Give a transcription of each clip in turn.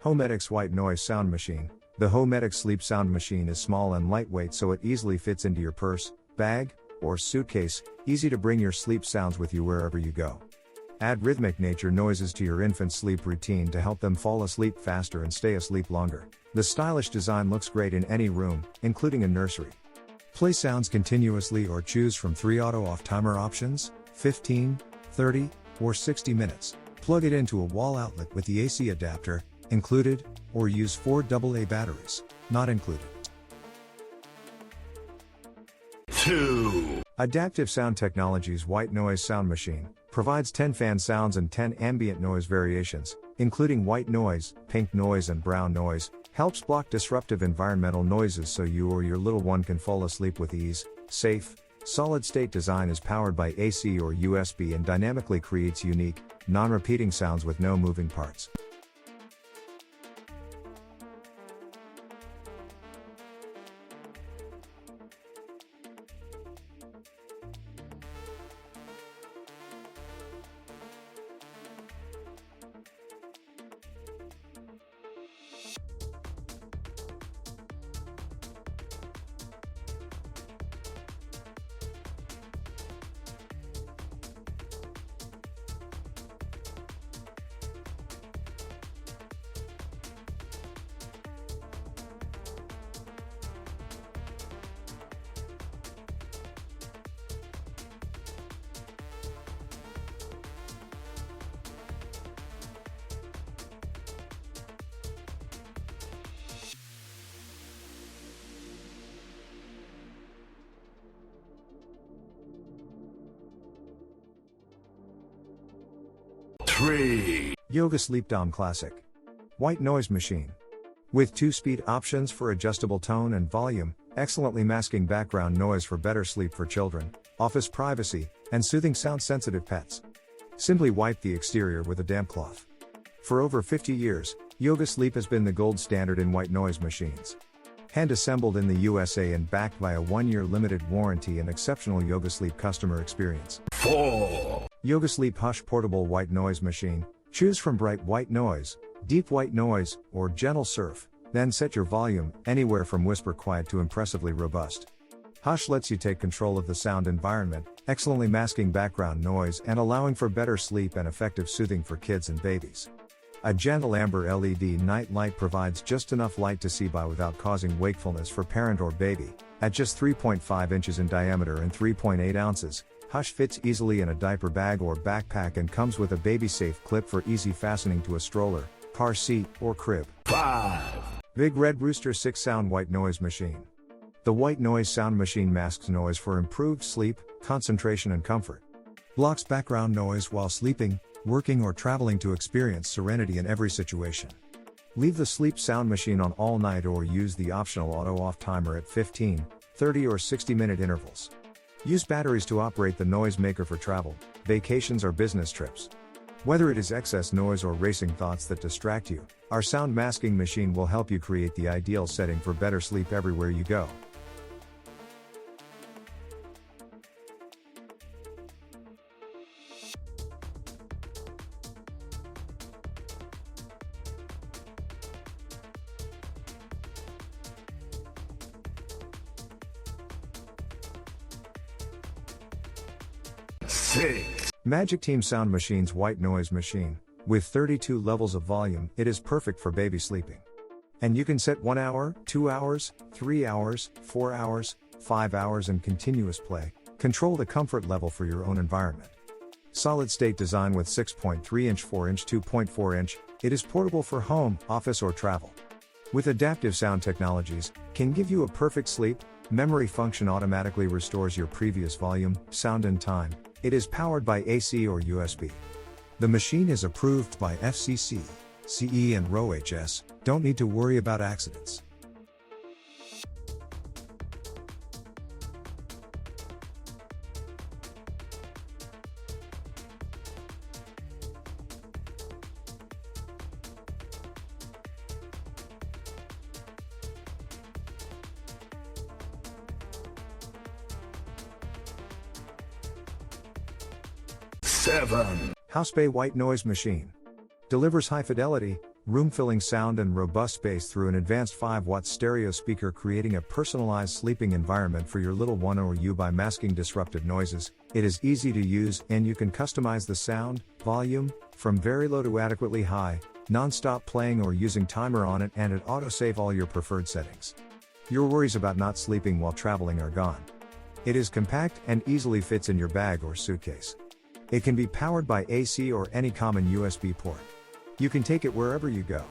HoMedics White Noise Sound Machine. The HoMedics Sleep Sound Machine is small and lightweight, so it easily fits into your purse, bag, or suitcase, easy to bring your sleep sounds with you wherever you go. Add rhythmic nature noises to your infant's sleep routine to help them fall asleep faster and stay asleep longer. The stylish design looks great in any room, including a nursery. Play sounds continuously or choose from 3 auto-off timer options, 15, 30, or 60 minutes. Plug it into a wall outlet with the AC adapter, included, or use 4 AA batteries, not included. 2. Adaptive Sound Technologies White Noise Sound Machine provides 10 fan sounds and 10 ambient noise variations, including white noise, pink noise and brown noise, helps block disruptive environmental noises so you or your little one can fall asleep with ease. Safe, solid-state design is powered by AC or USB and dynamically creates unique, non-repeating sounds with no moving parts. Yogasleep Dohm Classic White Noise Machine. With 2-speed options for adjustable tone and volume, excellently masking background noise for better sleep for children, office privacy, and soothing sound-sensitive pets. Simply wipe the exterior with a damp cloth. For over 50 years, Yogasleep has been the gold standard in white noise machines. Hand-assembled in the USA and backed by a 1-year limited warranty and exceptional Yogasleep customer experience. 4. Yogasleep Hushh Portable White Noise Machine. Choose from bright white noise, deep white noise, or gentle surf, then set your volume anywhere from whisper quiet to impressively robust. Hushh lets you take control of the sound environment, excellently masking background noise and allowing for better sleep and effective soothing for kids and babies. A gentle amber LED night light provides just enough light to see by without causing wakefulness for parent or baby. At just 3.5 inches in diameter and 3.8 ounces, Hushh fits easily in a diaper bag or backpack and comes with a baby-safe clip for easy fastening to a stroller, car seat, or crib. 5. Big Red Rooster 6 Sound White Noise Machine. The White Noise Sound Machine masks noise for improved sleep, concentration and comfort. Blocks background noise while sleeping, working or traveling to experience serenity in every situation. Leave the sleep sound machine on all night or use the optional auto-off timer at 15, 30 or 60-minute intervals. Use batteries to operate the noise maker for travel, vacations or business trips. Whether it is excess noise or racing thoughts that distract you, our sound masking machine will help you create the ideal setting for better sleep everywhere you go. Magicteam Sound Machine's White Noise Machine. With 32 levels of volume, it is perfect for baby sleeping. And you can set 1 hour, 2 hours, 3 hours, 4 hours, 5 hours and continuous play. Control the comfort level for your own environment. Solid state design with 6.3-inch 4-inch 2.4-inch, it is portable for home, office or travel. With adaptive sound technologies, can give you a perfect sleep. Memory function automatically restores your previous volume, sound and time. It is powered by AC or USB. The machine is approved by FCC, CE and RoHS, don't need to worry about accidents. 7. Housbay White Noise Machine. Delivers high fidelity, room-filling sound and robust bass through an advanced 5-watt stereo speaker, creating a personalized sleeping environment for your little one or you by masking disruptive noises. It is easy to use, and you can customize the sound, volume, from very low to adequately high, non-stop playing or using timer on it, and it auto-save all your preferred settings. Your worries about not sleeping while traveling are gone. It is compact and easily fits in your bag or suitcase. It can be powered by AC or any common USB port. You can take it wherever you go.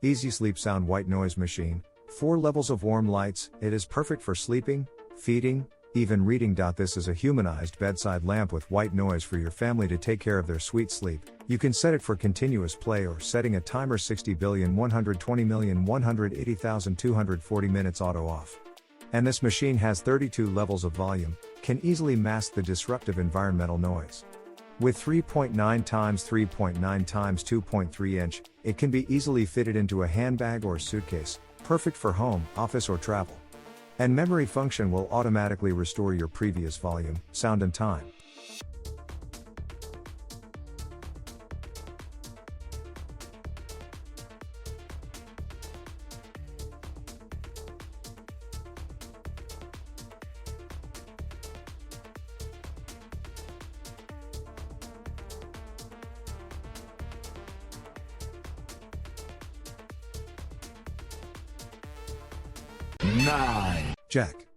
Easysleep Sound White Noise Machine, 4 levels of warm lights. It is perfect for sleeping, feeding, even reading. This is a humanized bedside lamp with white noise for your family to take care of their sweet sleep. You can set it for continuous play or setting a timer 60,120,180,240 minutes auto off. And this machine has 32 levels of volume, can easily mask the disruptive environmental noise. With 3.9 times 3.9 times 2.3 inch, it can be easily fitted into a handbag or suitcase, perfect for home, office or travel. And memory function will automatically restore your previous volume, sound and time. Nine. Jack.